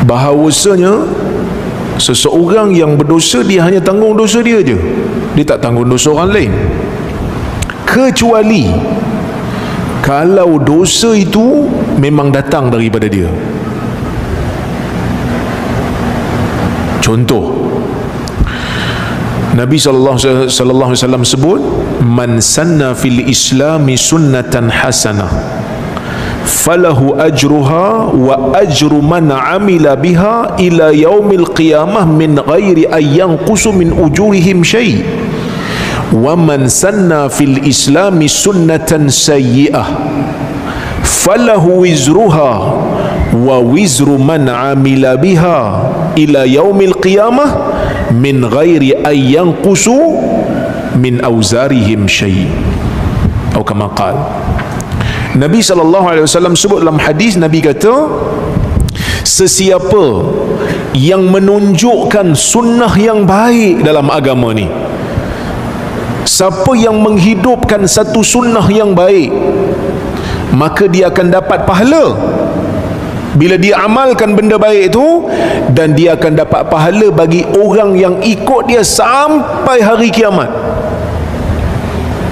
bahawasanya seseorang yang berdosa dia hanya tanggung dosa dia je, dia tak tanggung dosa orang lain, kecuali kalau dosa itu memang datang daripada dia. Contoh, Nabi sallallahu alaihi wasallam sebut, man sanna fil islami sunnatan hasanah falahu ajruha wa ajru man amila biha ila yaumil qiyamah min ghairi an yanqusu min ujurihim syai', wa man sanna fil islami sunnatan sayyi'ah falahu wizruha wa wizru man amila biha ila yaumil qiyamah min ghairi an yanqusu min auzarihim syai', atau kama qala. Nabi SAW sebut dalam hadis, Nabi kata, sesiapa yang menunjukkan sunnah yang baik dalam agama ni, siapa yang menghidupkan satu sunnah yang baik, maka dia akan dapat pahala bila dia amalkan benda baik itu, dan dia akan dapat pahala bagi orang yang ikut dia sampai hari kiamat,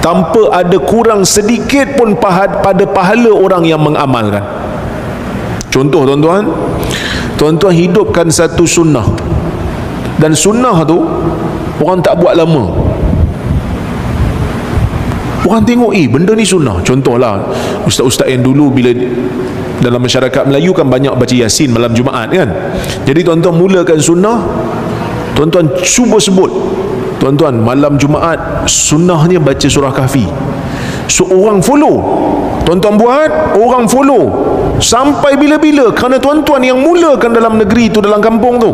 tanpa ada kurang sedikit pun pada pahala orang yang mengamalkan. Contoh tuan-tuan hidupkan satu sunnah, dan sunnah tu orang tak buat lama, orang tengok benda ni sunnah. Contohlah ustaz-ustaz yang dulu, bila dalam masyarakat Melayu kan banyak baca Yasin malam Jumaat kan. Jadi tuan-tuan mulakan sunnah, tuan-tuan cuba sebut, tuan-tuan malam Jumaat sunnahnya baca surah Kahfi. So orang follow, tuan-tuan buat, orang follow sampai bila-bila, kerana tuan-tuan yang mulakan dalam negeri tu, dalam kampung tu,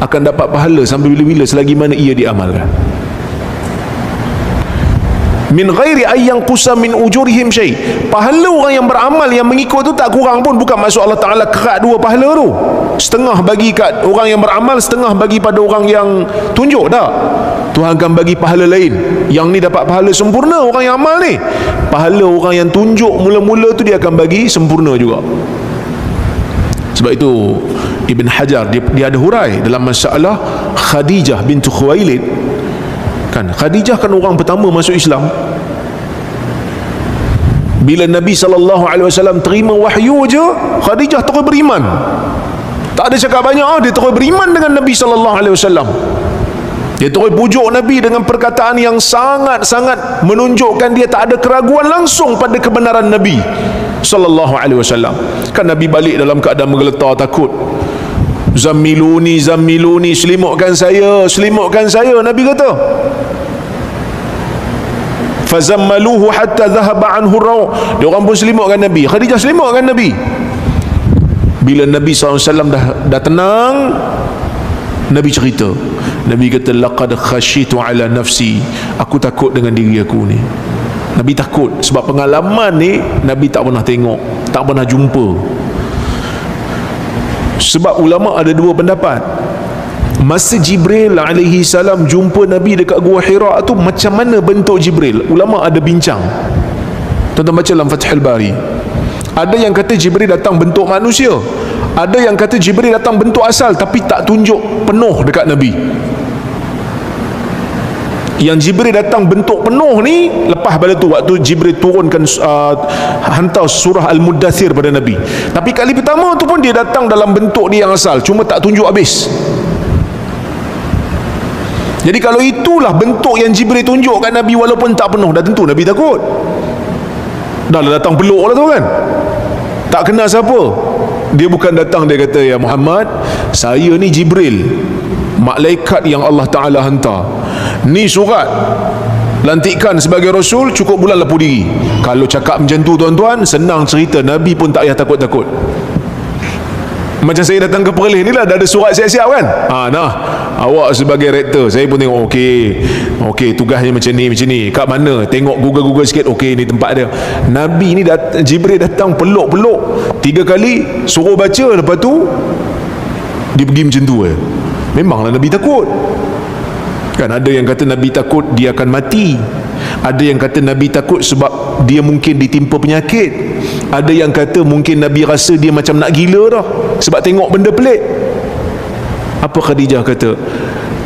akan dapat pahala sampai bila-bila selagi mana ia diamalkan. Min ghairi ayyan qusa min ujurihim syai'. Pahala orang yang beramal yang mengikut tu tak kurang pun. Bukan maksud Allah Ta'ala kerat dua pahala tu, setengah bagi kat orang yang beramal, setengah bagi pada orang yang tunjuk. Tak, Tuhan akan bagi pahala lain. Yang ni dapat pahala sempurna, orang yang amal ni. Pahala orang yang tunjuk mula-mula tu dia akan bagi sempurna juga. Sebab itu Ibn Hajar dia ada hurai dalam masalah Khadijah bintu Khuwailid kan. Khadijah kan orang pertama masuk Islam. Bila Nabi SAW terima wahyu je, Khadijah terus beriman. Tak ada cakap banyak, dia terus beriman dengan Nabi SAW. Dia terus pujuk Nabi dengan perkataan yang sangat-sangat menunjukkan dia tak ada keraguan langsung pada kebenaran Nabi SAW. Kan Nabi balik dalam keadaan menggeletar, takut. Zammiluni, zammiluni, selimutkan saya, selimutkan saya, Nabi kata. Fazammaluhu hatta dhahaba anhu raw. Dia orang pun selimutkan Nabi, Khadijah selimutkan Nabi. Bila Nabi SAW dah tenang, Nabi cerita, Nabi kata, laqad khashitu ala nafsi, aku takut dengan diri aku ni. Nabi takut sebab pengalaman ni Nabi tak pernah tengok, tak pernah jumpa. Sebab ulama ada dua pendapat. Masa Jibril alaihi salam jumpa Nabi dekat Gua Hira tu, macam mana bentuk Jibril? Ulama ada bincang. Tuan-tuan baca dalam Fathul Bari. Ada yang kata Jibril datang bentuk manusia, ada yang kata Jibril datang bentuk asal tapi tak tunjuk penuh dekat Nabi. Yang Jibril datang bentuk penuh ni lepas pada tu, waktu Jibril turunkan hantar surah Al-Muddathir pada Nabi. Tapi kali pertama tu pun dia datang dalam bentuk dia yang asal, cuma tak tunjuk habis. Jadi kalau itulah bentuk yang Jibril tunjuk kat Nabi walaupun tak penuh, dah tentu Nabi takut. Dah lah datang peluk lah tu kan, tak kenal siapa. Dia bukan datang, dia kata, ya Muhammad, saya ni Jibril, malaikat yang Allah Ta'ala hantar. Ni surat lantikan sebagai Rasul, cukup bulan lepuh diri. Kalau cakap macam tu tuan-tuan, senang cerita, Nabi pun tak payah takut-takut. Macam saya datang ke Perlis ni lah, dah ada surat siap-siap kan. Nah, awak sebagai rektor, saya pun tengok, okey, tugasnya macam ni. Kat mana? Tengok Google sikit, okey, ni tempat dia. Nabi ni Jibril datang peluk 3 kali, suruh baca, lepas tu dia pergi macam tu. Memanglah Nabi takut. Kan ada yang kata Nabi takut dia akan mati, ada yang kata Nabi takut sebab dia mungkin ditimpa penyakit, Ada yang kata mungkin Nabi rasa dia macam nak gila dah sebab tengok benda pelik. Apa Khadijah kata?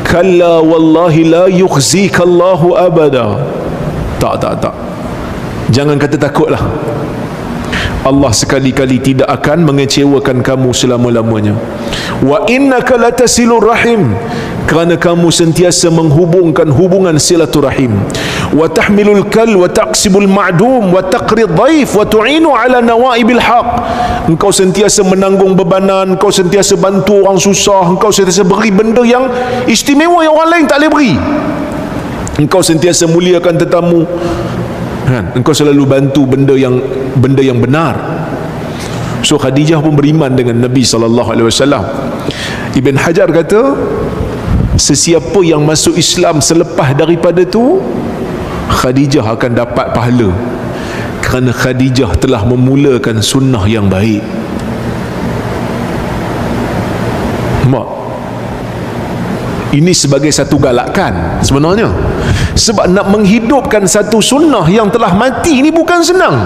Kalla wallahi la yukhzikallahu abada. Tak. Jangan kata takutlah. Allah sekali-kali tidak akan mengecewakan kamu selama-lamanya. Wa innaka latasilur rahim, kerana kamu sentiasa menghubungkan hubungan silaturahim. Wa tahmilul kal wa taqsibul ma'dum wa taqrid dhaif wa tu'inu ala nawaibil haq. Engkau sentiasa menanggung bebanan, engkau sentiasa bantu orang susah, engkau sentiasa beri benda yang istimewa yang orang lain tak boleh beri. Engkau sentiasa muliakan tetamu, kan? Engkau selalu bantu benda yang benar. So Khadijah pun beriman dengan Nabi SAW. Ibn Hajar kata, sesiapa yang masuk Islam selepas daripada tu, Khadijah akan dapat pahala, kerana Khadijah telah memulakan sunnah yang baik. Mak, ini sebagai satu galakan sebenarnya. Sebab nak menghidupkan satu sunnah yang telah mati ini bukan senang.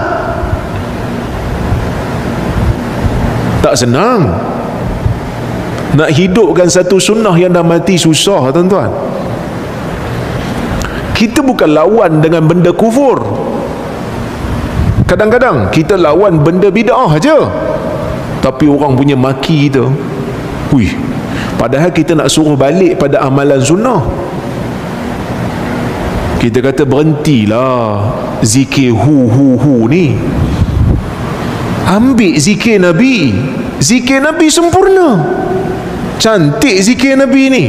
Tak senang. Nak hidupkan satu sunnah yang dah mati susah, tuan-tuan. Kita bukan lawan dengan benda kufur. Kadang-kadang kita lawan benda bid'ah aja, tapi orang punya maki kita. Wih, padahal kita nak suruh balik pada amalan sunnah. Kita kata berhentilah zikir hu ni. Ambil zikir Nabi. Zikir Nabi sempurna. Cantik zikir Nabi ni.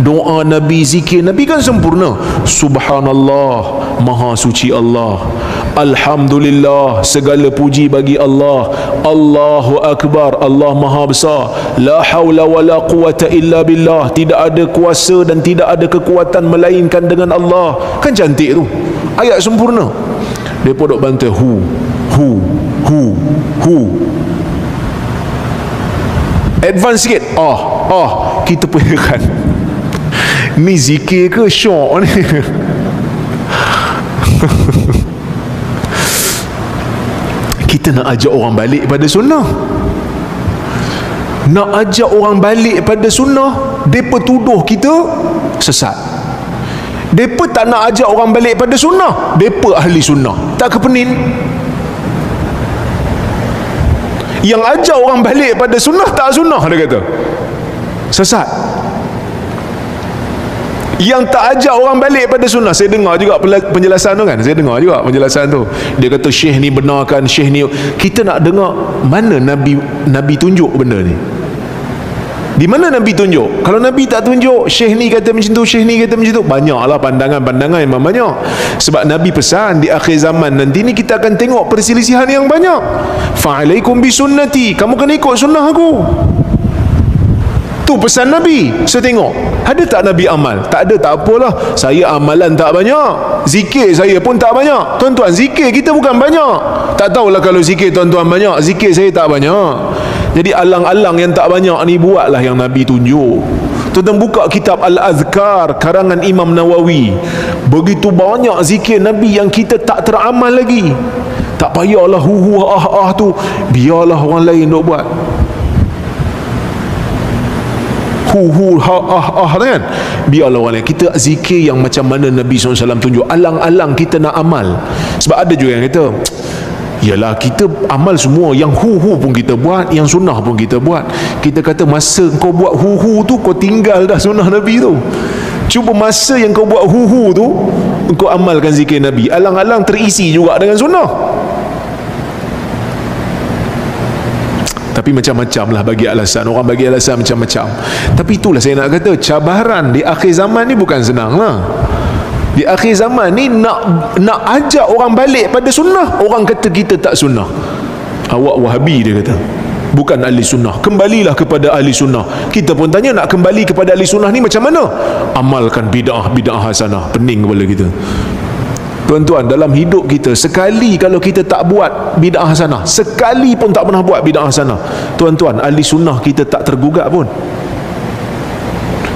Doa Nabi, zikir Nabi kan sempurna. Subhanallah, maha suci Allah. Alhamdulillah, segala puji bagi Allah. Allahu Akbar, Allah maha besar. La hawla wa la quwata illa billah. Tidak ada kuasa dan tidak ada kekuatan melainkan dengan Allah. Kan cantik tu, ayat sempurna. Mereka duk bantu hu. Advance sikit. Kita perakan ni zikir ke syok ni? Kita nak ajak orang balik pada sunnah. Nak ajak orang balik pada sunnah, mereka tuduh kita sesat. Mereka tak nak ajak orang balik pada sunnah, mereka ahli sunnah. Tak kepenin. Yang ajak orang balik pada sunnah tak sunnah, dia kata sesat. Yang tak ajak orang balik pada sunnah, saya dengar juga penjelasan tu kan, saya dengar juga penjelasan tu. Dia kata syekh ni benarkan, syekh ni. Kita nak dengar mana Nabi tunjuk benda ni. Di mana Nabi tunjuk? Kalau Nabi tak tunjuk, syekh ni kata macam tu, syekh ni kata macam tu, banyaklah pandangan-pandangan, memang banyak. Sebab Nabi pesan di akhir zaman nanti ni kita akan tengok perselisihan yang banyak. Fa'alaikum bisunnati, kamu kena ikut sunnah aku. Tu pesan Nabi. Saya tengok, ada tak Nabi amal? Tak ada, tak apalah. Saya amalan tak banyak, zikir saya pun tak banyak. Tuan-tuan, zikir kita bukan banyak. Tak tahulah kalau zikir tuan-tuan banyak, zikir saya tak banyak. Jadi alang-alang yang tak banyak ni buatlah yang Nabi tunjuk. Tuan-tuan buka kitab Al-Azkar karangan Imam Nawawi. Begitu banyak zikir Nabi yang kita tak teramal lagi. Tak payahlah hu tu, biarlah orang lain duk buat. Hu kan, biarlah orang lain. Kita zikir yang macam mana Nabi SAW tunjuk. Alang-alang kita nak amal. Sebab ada juga yang kata, yalah kita amal semua, yang hu pun kita buat, yang sunnah pun kita buat. Kita kata masa kau buat hu tu, kau tinggal dah sunnah Nabi tu. Cuba masa yang kau buat hu tu, kau amalkan zikir Nabi. Alang-alang terisi juga dengan sunnah. Tapi macam-macam lah bagi alasan. Orang bagi alasan macam-macam. Tapi itulah saya nak kata, cabaran di akhir zaman ni bukan senang lah. Di akhir zaman ni nak ajak orang balik pada sunnah, orang kata kita tak sunnah. Awak Wahabi, dia kata, bukan ahli sunnah. Kembalilah kepada ahli sunnah. Kita pun tanya, nak kembali kepada ahli sunnah ni macam mana? Amalkan bid'ah hasanah. Pening kepala kita. Tuan-tuan, dalam hidup kita, sekali kalau kita tak buat bid'ah hasanah, sekali pun tak pernah buat bid'ah hasanah, tuan-tuan, ahli sunnah kita tak tergugat pun.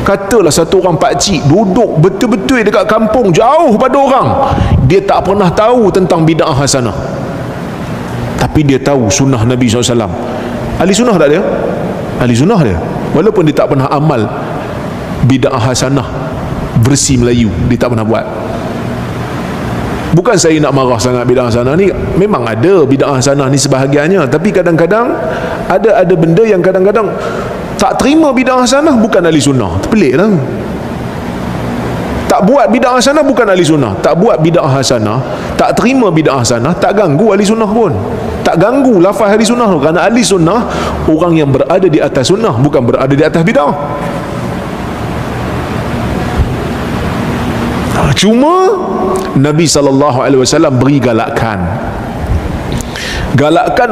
Katalah satu orang pakcik duduk betul-betul dekat kampung, jauh pada orang, dia tak pernah tahu tentang bid'ah hasanah. tapi dia tahu sunnah Nabi SAW. Ahli sunnah tak dia? Ahli sunnah dia, walaupun dia tak pernah amal bid'ah hasanah versi Melayu, dia tak pernah buat. Bukan saya nak marah sangat bid'ah hasanah ni, memang ada bid'ah hasanah ni sebahagiannya, tapi kadang-kadang ada benda yang kadang-kadang tak terima bid'ah hasanah bukan ahli sunnah. Pelik lah. Tak buat bid'ah hasanah bukan ahli sunnah. Tak buat bid'ah hasanah, tak terima bid'ah hasanah, tak ganggu ahli sunnah pun. Tak ganggu lafaz ahli sunnah tu. Kerana ahli sunnah orang yang berada di atas sunnah, bukan berada di atas bid'ah. Cuma Nabi SAW beri galakan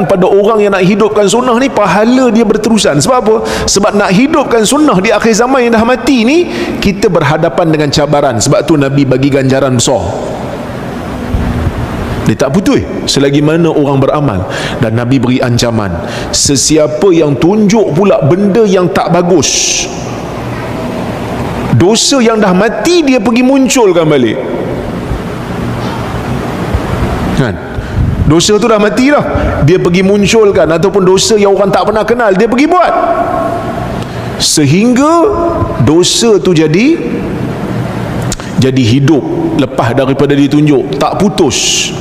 pada orang yang nak hidupkan sunnah ni, pahala dia berterusan. Sebab apa? Sebab nak hidupkan sunnah di akhir zaman yang dah mati ni, kita berhadapan dengan cabaran. Sebab tu Nabi bagi ganjaran besar. Dia tak putus selagi mana orang beramal. Dan Nabi beri ancaman, sesiapa yang tunjuk pula benda yang tak bagus, dosa yang dah mati dia pergi munculkan balik, kan? Dosa tu dah mati dah, dia pergi munculkan. Ataupun dosa yang orang tak pernah kenal, dia pergi buat, sehingga dosa tu jadi hidup lepas daripada ditunjuk, tak putus.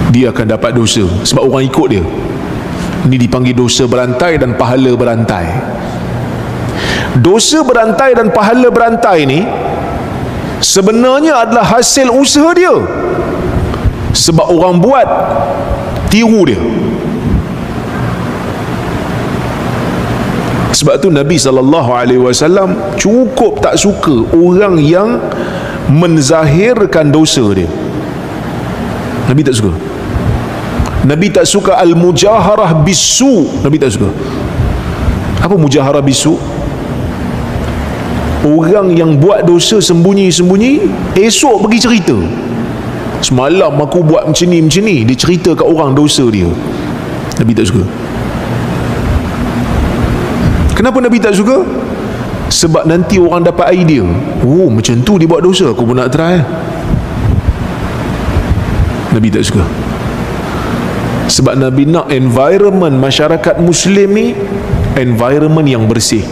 Dia akan dapat dosa sebab orang ikut dia. Ini dipanggil dosa berantai dan pahala berantai. Dosa berantai dan pahala berantai ni sebenarnya adalah hasil usaha dia. Sebab orang buat, tiru dia. Sebab tu Nabi SAW cukup tak suka orang yang menzahirkan dosa dia. Nabi tak suka. Nabi tak suka al-mujaharah bisu. Nabi tak suka. Apa mujaharah bisu? Orang yang buat dosa sembunyi-sembunyi, esok pergi cerita, semalam aku buat macam ni, dia cerita kat orang dosa dia. Nabi tak suka. Kenapa Nabi tak suka? Sebab nanti orang dapat idea, oh macam tu dia buat dosa, aku pun nak try. Nabi tak suka. Sebab Nabi nak environment masyarakat Muslim ni environment yang bersih.